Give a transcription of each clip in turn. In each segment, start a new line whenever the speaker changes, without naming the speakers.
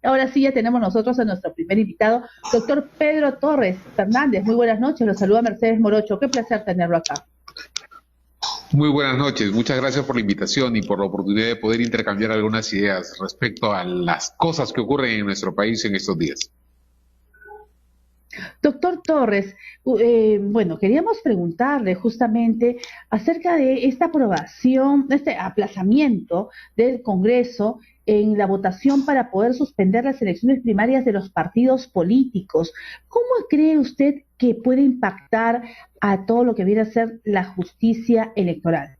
Ahora sí, ya tenemos nosotros a nuestro primer invitado, doctor Pedro Torres Fernández. Muy buenas noches, lo saluda Mercedes Morocho. Qué placer tenerlo acá.
Muy buenas noches, muchas gracias por la invitación y por la oportunidad de poder intercambiar algunas ideas respecto a las cosas que ocurren en nuestro país en estos días.
Doctor Torres, bueno, queríamos preguntarle justamente acerca de esta aprobación, este aplazamiento del Congreso en la votación para poder suspender las elecciones primarias de los partidos políticos. ¿Cómo cree usted que puede impactar a todo lo que viene a ser la justicia electoral?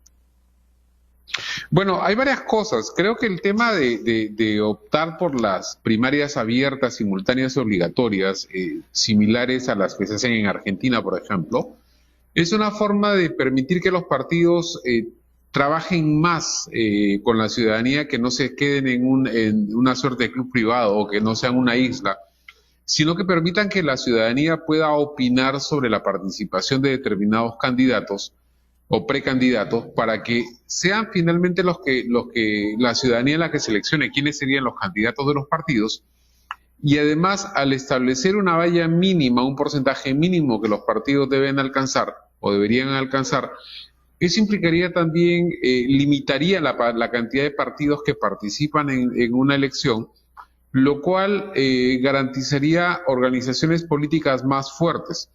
Bueno, hay varias cosas. Creo que el tema de optar por las primarias abiertas, simultáneas y obligatorias, similares a las que se hacen en Argentina, por ejemplo, es una forma de permitir que los partidos trabajen más con la ciudadanía, que no se queden en una suerte de club privado o que no sean una isla, sino que permitan que la ciudadanía pueda opinar sobre la participación de determinados candidatos o precandidatos para que sean finalmente los que la ciudadanía la que seleccione quiénes serían los candidatos de los partidos. Y además, al establecer una valla mínima, un porcentaje mínimo que los partidos deben alcanzar o deberían alcanzar, eso implicaría también, limitaría la cantidad de partidos que participan en una elección, lo cual garantizaría organizaciones políticas más fuertes.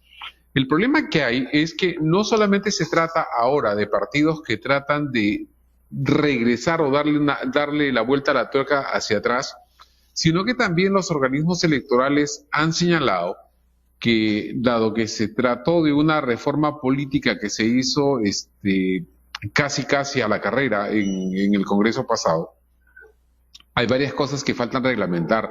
El problema que hay es que no solamente se trata ahora de partidos que tratan de regresar o darle la vuelta a la tuerca hacia atrás, sino que también los organismos electorales han señalado que, dado que se trató de una reforma política que se hizo casi a la carrera en el Congreso pasado, hay varias cosas que faltan reglamentar,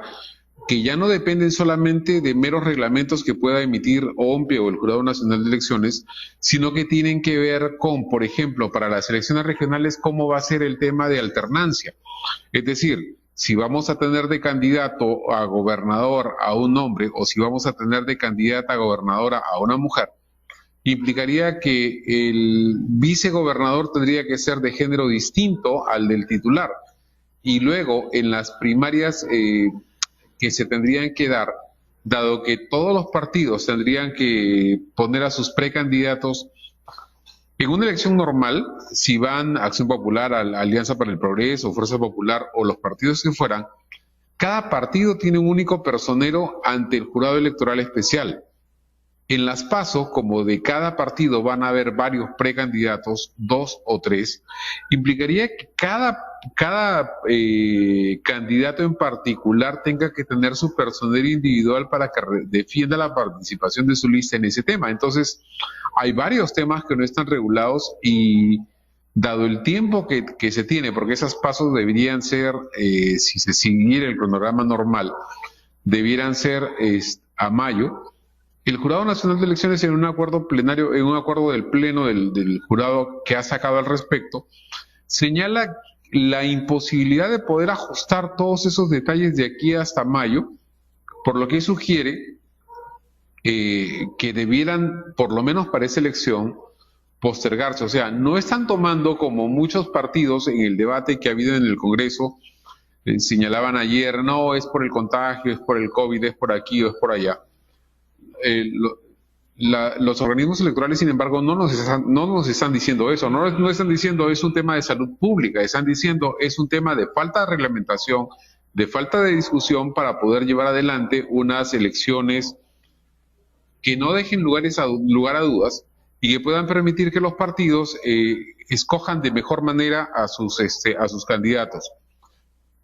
que ya no dependen solamente de meros reglamentos que pueda emitir OMPE o el Jurado Nacional de Elecciones, sino que tienen que ver con, por ejemplo, para las elecciones regionales, cómo va a ser el tema de alternancia. Es decir, si vamos a tener de candidato a gobernador a un hombre o si vamos a tener de candidata a gobernadora a una mujer, implicaría que el vicegobernador tendría que ser de género distinto al del titular. Y luego, en las primarias que se tendrían que dar, dado que todos los partidos tendrían que poner a sus precandidatos, en una elección normal, si van Acción Popular, Alianza para el Progreso, Fuerza Popular o los partidos que fueran, cada partido tiene un único personero ante el jurado electoral especial. En las PASO, como de cada partido van a haber varios precandidatos, 2 o 3, implicaría que cada candidato en particular tenga que tener su personero individual para que defienda la participación de su lista en ese tema. Entonces, hay varios temas que no están regulados y dado el tiempo que se tiene, porque esas PASO deberían ser, si se siguiera el cronograma normal, debieran ser a mayo. El Jurado Nacional de Elecciones, en un acuerdo plenario, en un acuerdo del Pleno del jurado que ha sacado al respecto, señala la imposibilidad de poder ajustar todos esos detalles de aquí hasta mayo, por lo que sugiere que debieran, por lo menos para esa elección, postergarse. O sea, no están tomando, como muchos partidos en el debate que ha habido en el Congreso, señalaban ayer, no, es por el contagio, es por el COVID, es por aquí o es por allá. Los organismos electorales, sin embargo, no nos están diciendo eso, no están diciendo es un tema de salud pública, están diciendo es un tema de falta de reglamentación, de falta de discusión para poder llevar adelante unas elecciones que no dejen lugar a dudas y que puedan permitir que los partidos escojan de mejor manera a sus candidatos.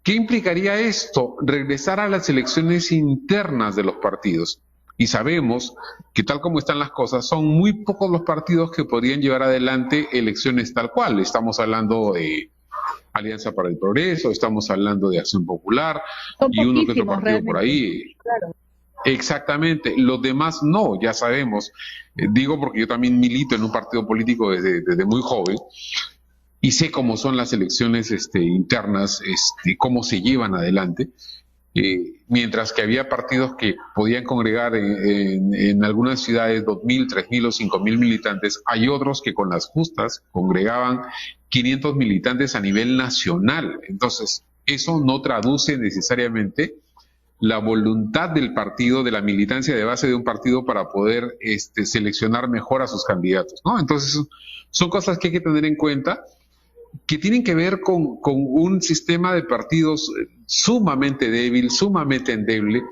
¿Qué implicaría esto? Regresar a las elecciones internas de los partidos. Y sabemos que, tal como están las cosas, son muy pocos los partidos que podrían llevar adelante elecciones tal cual. Estamos hablando de Alianza para el Progreso, estamos hablando de Acción Popular y uno que otro partido realmente por ahí. Claro. Exactamente, los demás no, ya sabemos. Digo porque yo también milito en un partido político desde muy joven y sé cómo son las elecciones internas, cómo se llevan adelante. Mientras que había partidos que podían congregar en algunas ciudades 2.000, 3.000 o 5.000 militantes, hay otros que con las justas congregaban 500 militantes a nivel nacional. Entonces, eso no traduce necesariamente la voluntad del partido, de la militancia de base de un partido para poder seleccionar mejor a sus candidatos, ¿no? Entonces, son cosas que hay que tener en cuenta, que tienen que ver con un sistema de partidos sumamente débil, sumamente endeble,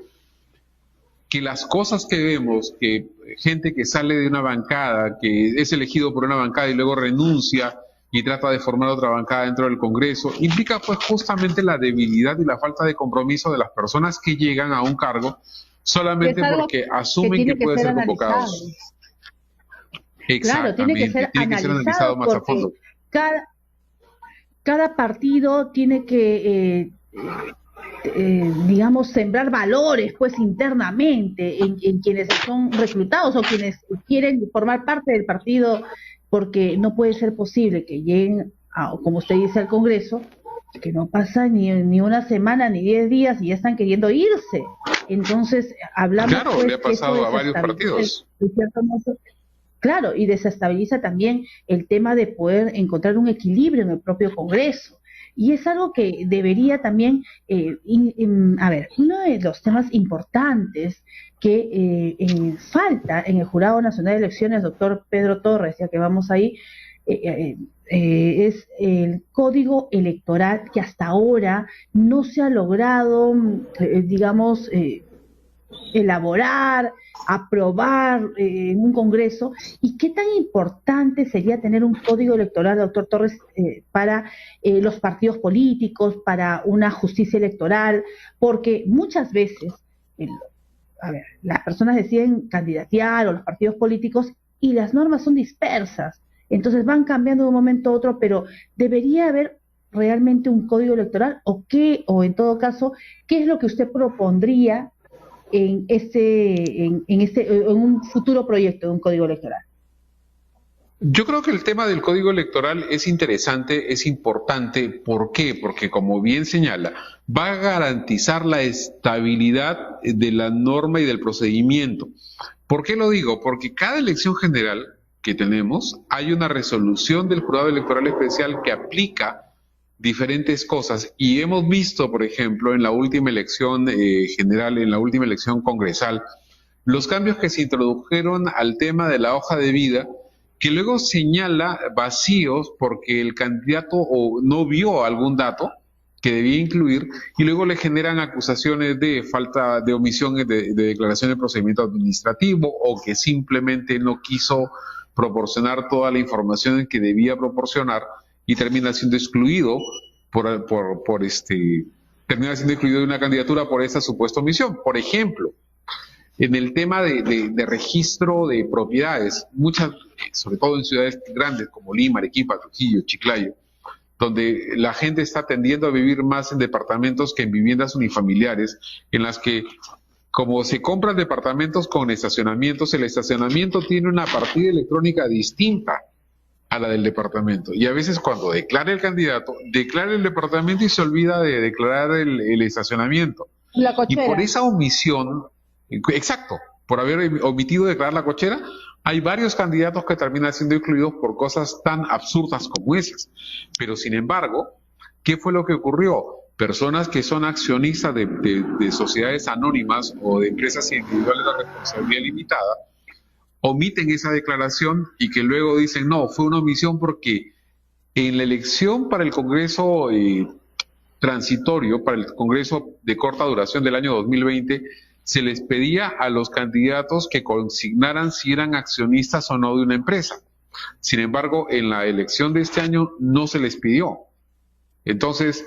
que las cosas que vemos, que gente que sale de una bancada, que es elegido por una bancada y luego renuncia y trata de formar otra bancada dentro del Congreso, implica pues justamente la debilidad y la falta de compromiso de las personas que llegan a un cargo
Es
solamente
algo
porque
que
asumen que
tiene que
pueden
ser
ser
analizado.
convocados.
Claro, tiene que
Exactamente,
ser
tiene que ser analizado
analizado
más a
porque
fondo.
cada, cada partido tiene que, digamos, sembrar valores, pues, internamente en quienes son reclutados o quienes quieren formar parte del partido, porque no puede ser posible que lleguen, como usted dice, al Congreso, que no pasa ni una semana ni 10 días y ya están queriendo irse. Entonces, hablamos,
Claro, le
pues,
ha
que esto
pasado a varios
desestabiliza,
partidos.
de cierto modo, claro, y desestabiliza también el tema de poder encontrar un equilibrio en el propio Congreso. Y es algo que debería también, a ver, uno de los temas importantes que falta en el Jurado Nacional de Elecciones, doctor Pedro Torres, ya que vamos ahí, es el código electoral que hasta ahora no se ha logrado, digamos, elaborar, aprobar en un Congreso, y qué tan importante sería tener un código electoral, doctor Torres, para los partidos políticos, para una justicia electoral, porque muchas veces, eh, a ver, las personas deciden candidatear o los partidos políticos y las normas son dispersas, entonces van cambiando de un momento a otro, pero debería haber realmente un código electoral o qué, o en todo caso, qué es lo que usted propondría en un futuro proyecto de un código electoral.
Yo creo que el tema del código electoral es interesante, es importante. ¿Por qué? Porque como bien señala, va a garantizar la estabilidad de la norma y del procedimiento. ¿Por qué lo digo? Porque cada elección general que tenemos hay una resolución del jurado electoral especial que aplica diferentes cosas y hemos visto, por ejemplo, en la última elección general, en la última elección congresal, los cambios que se introdujeron al tema de la hoja de vida, que luego señala vacíos porque el candidato o no vio algún dato que debía incluir y luego le generan acusaciones de falta de omisión de declaración de procedimiento administrativo o que simplemente no quiso proporcionar toda la información que debía proporcionar y termina siendo excluido termina siendo excluido de una candidatura por esa supuesta omisión. Por ejemplo, en el tema de registro de propiedades, muchas, sobre todo en ciudades grandes como Lima, Arequipa, Trujillo, Chiclayo, donde la gente está tendiendo a vivir más en departamentos que en viviendas unifamiliares, en las que como se compran departamentos con estacionamientos, el estacionamiento tiene una partida electrónica distinta a la del departamento. Y a veces cuando declara el candidato, declara el departamento y se olvida de declarar el estacionamiento.
La
Y por
cochera.
esa omisión, exacto, por haber omitido declarar la cochera, hay varios candidatos que terminan siendo incluidos por cosas tan absurdas como esas. Pero sin embargo, ¿qué fue lo que ocurrió? Personas que son accionistas de sociedades anónimas o de empresas individuales de responsabilidad limitada omiten esa declaración y que luego dicen, no, fue una omisión porque en la elección para el Congreso transitorio, para el Congreso de corta duración del año 2020, se les pedía a los candidatos que consignaran si eran accionistas o no de una empresa. Sin embargo, en la elección de este año no se les pidió. Entonces,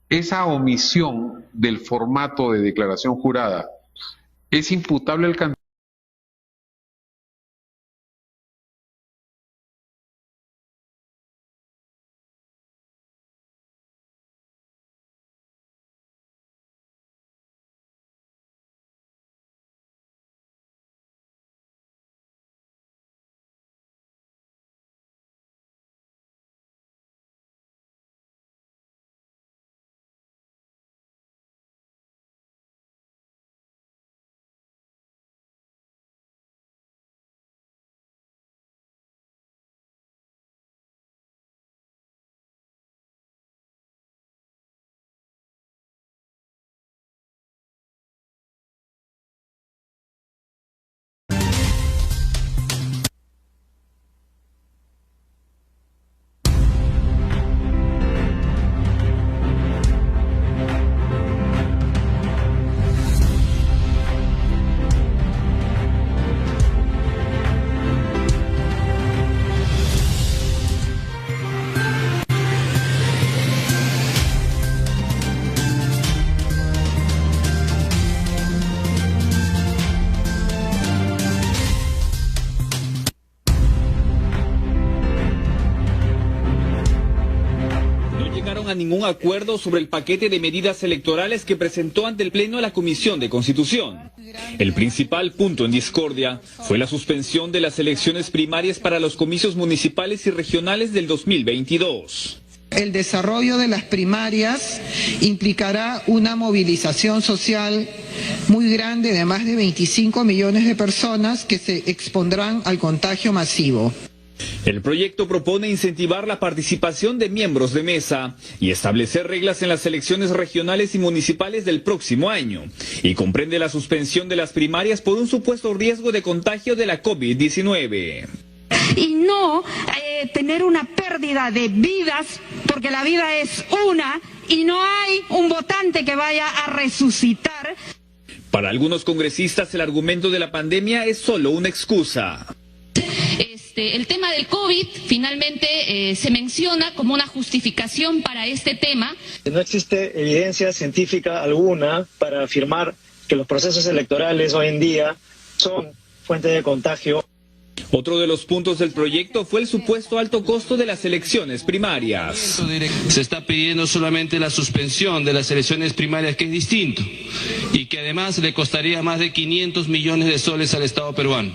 esa omisión del formato de declaración jurada es imputable al candidato
a ningún acuerdo sobre el paquete de medidas electorales que presentó ante el Pleno la Comisión de Constitución. El principal punto en discordia fue la suspensión de las elecciones primarias para los comicios municipales y regionales del 2022.
El desarrollo de las primarias implicará una movilización social muy grande de más de 25 millones de personas que se expondrán al contagio masivo.
El proyecto propone incentivar la participación de miembros de mesa y establecer reglas en las elecciones regionales y municipales del próximo año, y comprende la suspensión de las primarias por un supuesto riesgo de contagio de la COVID-19.
Y no tener una pérdida de vidas, porque la vida es una y no hay un votante que vaya a resucitar.
Para algunos congresistas el argumento de la pandemia es solo una excusa.
El tema del COVID finalmente se menciona como una justificación para este tema.
No existe evidencia científica alguna para afirmar que los procesos electorales hoy en día son fuente de contagio.
Otro de los puntos del proyecto fue el supuesto alto costo de las elecciones primarias.
Se está pidiendo solamente la suspensión de las elecciones primarias, que es distinto, y que además le costaría más de 500 millones de soles al Estado peruano.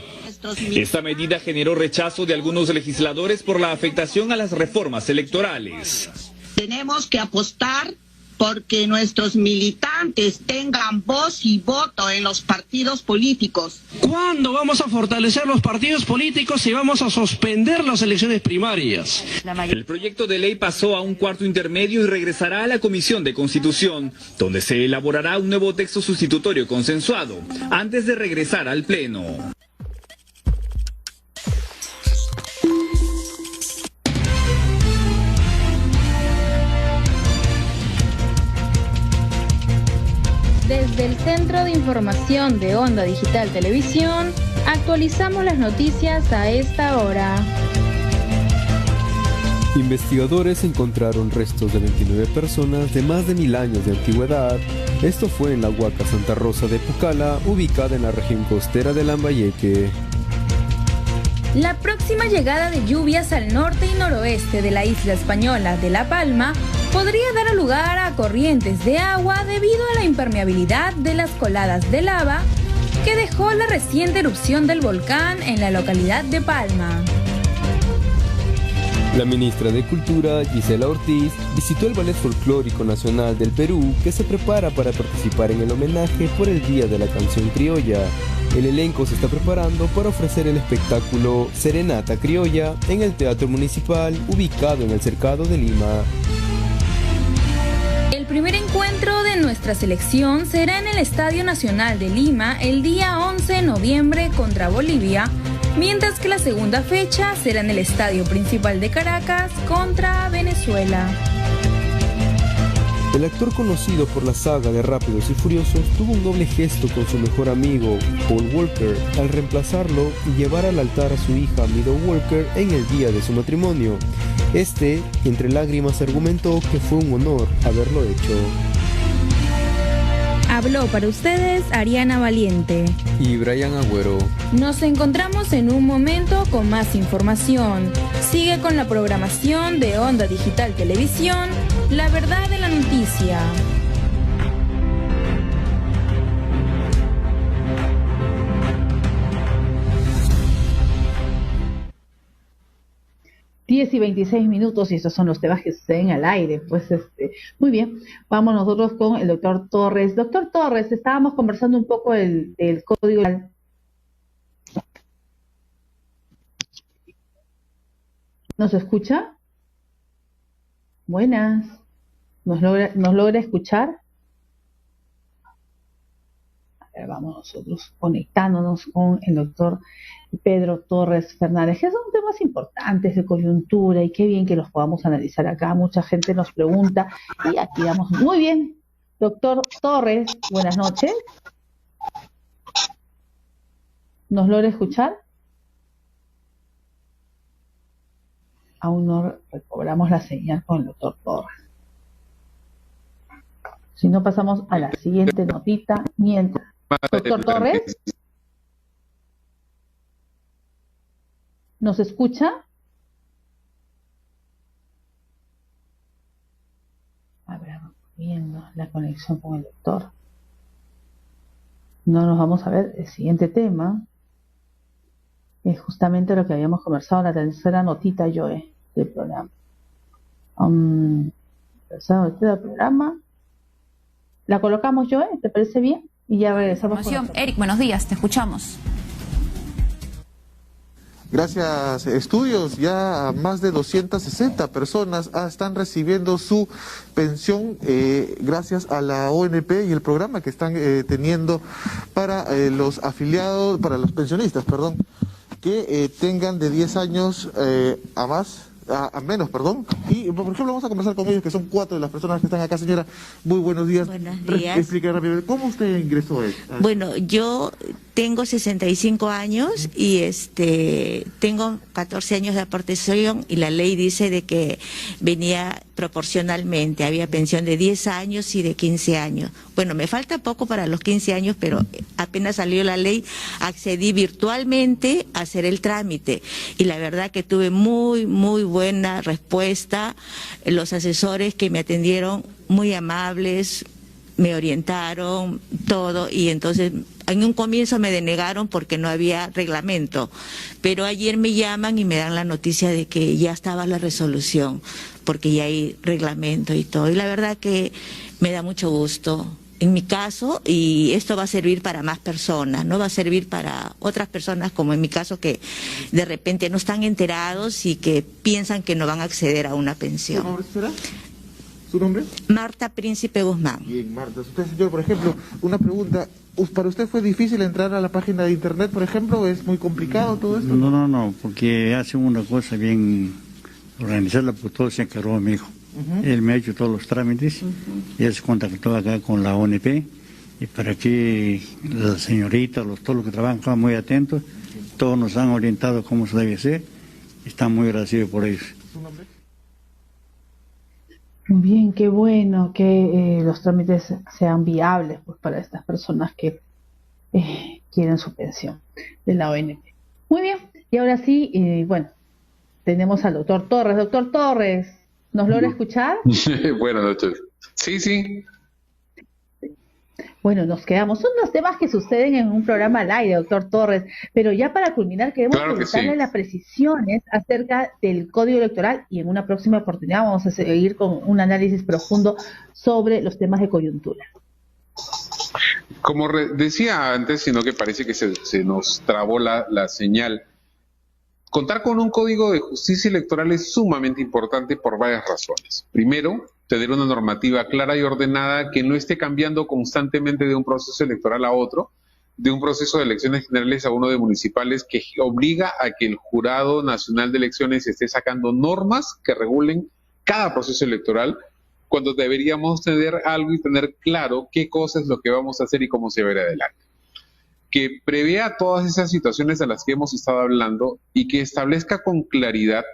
Esta medida generó rechazo de algunos legisladores por la afectación a las reformas electorales.
Tenemos que apostar porque nuestros militantes tengan voz y voto en los partidos políticos.
¿Cuándo vamos a fortalecer los partidos políticos y vamos a suspender las elecciones primarias?
El proyecto de ley pasó a un cuarto intermedio y regresará a la Comisión de Constitución, donde se elaborará un nuevo texto sustitutorio consensuado, antes de regresar al Pleno.
Desde el Centro de Información de Onda Digital Televisión, actualizamos las noticias a esta hora.
Investigadores encontraron restos de 29 personas de más de 1000 años de antigüedad. Esto fue en la Huaca Santa Rosa de Pucallpa, ubicada en la región costera de Lambayeque.
La próxima llegada de lluvias al norte y noroeste de la isla española de La Palma podría dar lugar a corrientes de agua debido a la impermeabilidad de las coladas de lava que dejó la reciente erupción del volcán en la localidad de Palma.
La ministra de Cultura, Gisela Ortiz, visitó el Ballet Folclórico Nacional del Perú, que se prepara para participar en el homenaje por el Día de la Canción Criolla. El elenco se está preparando para ofrecer el espectáculo Serenata Criolla en el Teatro Municipal, ubicado en el Cercado de Lima.
El primer encuentro de nuestra selección será en el Estadio Nacional de Lima el día 11 de noviembre contra Bolivia, mientras que la segunda fecha será en el Estadio Principal de Caracas contra Venezuela.
El actor conocido por la saga de Rápidos y Furiosos tuvo un doble gesto con su mejor amigo, Paul Walker, al reemplazarlo y llevar al altar a su hija Meadow Walker en el día de su matrimonio. Este, entre lágrimas, argumentó que fue un honor haberlo hecho.
Habló para ustedes Ariana Valiente
y Brian Agüero.
Nos encontramos en un momento con más información. Sigue con la programación de Onda Digital Televisión, La Verdad de la Noticia.
Y 26 minutos y esos son los temas que suceden al aire. Pues muy bien, vamos nosotros con el doctor Torres. Doctor Torres, estábamos conversando un poco del código. ¿Nos escucha? Buenas. ¿Nos logra escuchar? A ver, vamos nosotros conectándonos con el doctor Pedro Torres Fernández, que son temas importantes de coyuntura y qué bien que los podamos analizar acá. Mucha gente nos pregunta y aquí vamos. Muy bien, doctor Torres, buenas noches. ¿Nos logra escuchar? Aún no recobramos la señal con el doctor Torres. Si no, pasamos a la siguiente notita. Mientras, doctor Torres, ¿nos escucha? viendo la conexión con el doctor. No nos vamos a ver el siguiente tema. Es justamente lo que habíamos conversado en la tercera notita, Joe, del programa. Tercera notita del programa. La colocamos, Joe, ¿te parece bien? Y ya regresamos.
Eric, buenos días, te escuchamos.
Gracias, estudios. Ya más de 260 personas están recibiendo su pensión gracias a la ONP y el programa que están teniendo para los afiliados, para los pensionistas, perdón, que tengan de 10 años a menos, perdón. Y, por ejemplo, vamos a conversar con ellos, que son 4 de las personas que están acá. Señora, muy buenos días.
Buenos días.
Explique rápido, ¿cómo usted ingresó a esto?
Bueno, yo tengo 65 años y tengo 14 años de aportación, y la ley dice de que venía proporcionalmente, había pensión de 10 años y de 15 años. Bueno, me falta poco para los 15 años, pero apenas salió la ley, accedí virtualmente a hacer el trámite, y la verdad que tuve muy buena respuesta. Los asesores que me atendieron, muy amables, me orientaron todo, y entonces en un comienzo me denegaron porque no había reglamento, pero ayer me llaman y me dan la noticia de que ya estaba la resolución, porque ya hay reglamento y todo, y la verdad que me da mucho gusto en mi caso, y esto va a servir para más personas, no va a servir para otras personas como en mi caso, que de repente no están enterados y que piensan que no van a acceder a una pensión.
¿Su nombre será? ¿Su nombre?
Marta Príncipe Guzmán.
Bien, Marta. Usted, señor, por ejemplo, una pregunta. ¿Para usted fue difícil entrar a la página de internet, por ejemplo? ¿Es muy complicado todo esto?
No, porque hacen una cosa bien organizada, pues todo se encargó mi hijo. Él me ha hecho todos los trámites, y él se contactó acá con la ONP, y para que la señorita, todos los que trabajan muy atentos, todos nos han orientado cómo se debe hacer, y están muy agradecidos por ellos.
¿Su nombre?
Bien, qué bueno que los trámites sean viables, pues, para estas personas que quieren su pensión de la ONP. Muy bien, y ahora sí, bueno, tenemos al doctor Torres. Doctor Torres, ¿nos logra escuchar?
Buenas noches. Sí.
Bueno, nos quedamos. Son los temas que suceden en un programa al aire, doctor Torres, pero ya para culminar queremos preguntarle las precisiones acerca del Código Electoral, y en una próxima oportunidad vamos a seguir con un análisis profundo sobre los temas de coyuntura.
Como decía antes, sino que parece que se nos trabó la señal. Contar con un Código de Justicia Electoral es sumamente importante por varias razones. Primero, tener una normativa clara y ordenada que no esté cambiando constantemente de un proceso electoral a otro, de un proceso de elecciones generales a uno de municipales, que obliga a que el Jurado Nacional de Elecciones esté sacando normas que regulen cada proceso electoral, cuando deberíamos tener algo y tener claro qué cosa es lo que vamos a hacer y cómo se verá adelante. Que prevea todas esas situaciones de las que hemos estado hablando y que establezca con claridad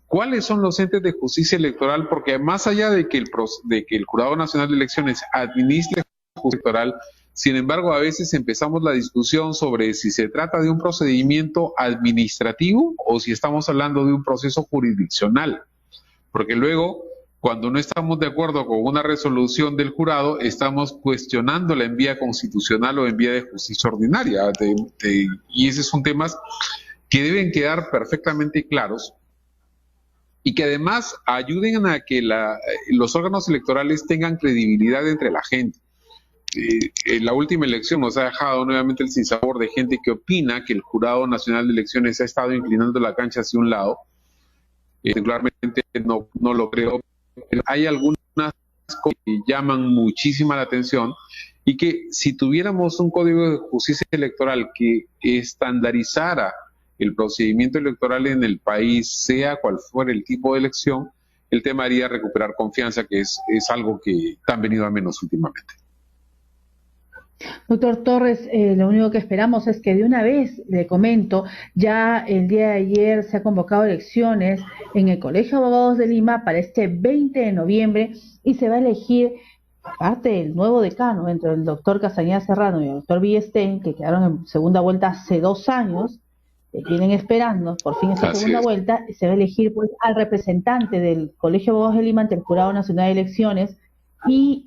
cuáles son los entes de justicia electoral, porque más allá de que el Jurado Nacional de Elecciones administre la justicia electoral, sin embargo, a veces empezamos la discusión sobre si se trata de un procedimiento administrativo o si estamos hablando de un proceso jurisdiccional, porque luego, cuando no estamos de acuerdo con una resolución del jurado, estamos cuestionándola en vía constitucional o en vía de justicia ordinaria, y esos son temas que deben quedar perfectamente claros, y que además ayuden a que los órganos electorales tengan credibilidad entre la gente. La última elección nos ha dejado nuevamente el sinsabor de gente que opina que el Jurado Nacional de Elecciones ha estado inclinando la cancha hacia un lado. Particularmente no lo creo, pero hay algunas cosas que llaman muchísima la atención, y que si tuviéramos un Código de Justicia Electoral que estandarizara el procedimiento electoral en el país, sea cual fuera el tipo de elección, el tema haría recuperar confianza, que es algo que han venido a menos últimamente.
Doctor Torres, lo único que esperamos es que de una vez, le comento, ya el día de ayer se ha convocado elecciones en el Colegio de Abogados de Lima para este 20 de noviembre, y se va a elegir, aparte del nuevo decano, entre el doctor Castañeda Serrano y el doctor Villestein, que quedaron en segunda vuelta hace 2 años, que vienen esperando por fin esta segunda vuelta, y se va a elegir pues al representante del Colegio de Abogados de Lima ante el Jurado Nacional de Elecciones, y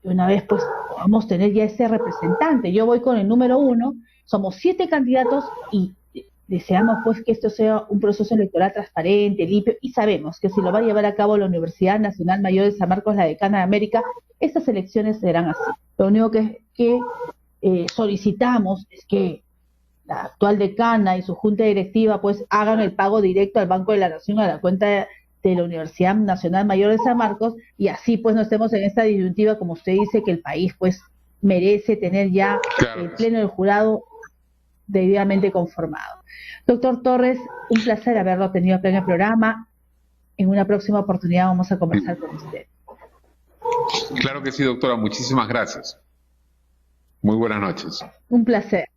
una vez pues podamos tener ya ese representante. Yo voy con el número 1, somos 7 candidatos y deseamos pues que esto sea un proceso electoral transparente, limpio, y sabemos que si lo va a llevar a cabo la Universidad Nacional Mayor de San Marcos, la Decana de América, estas elecciones serán así. Lo único que solicitamos es que la actual decana y su junta directiva pues hagan el pago directo al Banco de la Nación, a la cuenta de la Universidad Nacional Mayor de San Marcos, y así pues no estemos en esta disyuntiva, como usted dice, que el país pues merece tener ya el pleno del jurado debidamente conformado. Doctor Torres, un placer haberlo tenido acá en el programa. En una próxima oportunidad vamos a conversar con usted.
Claro que sí, doctora. Muchísimas gracias. Muy buenas noches.
Un placer.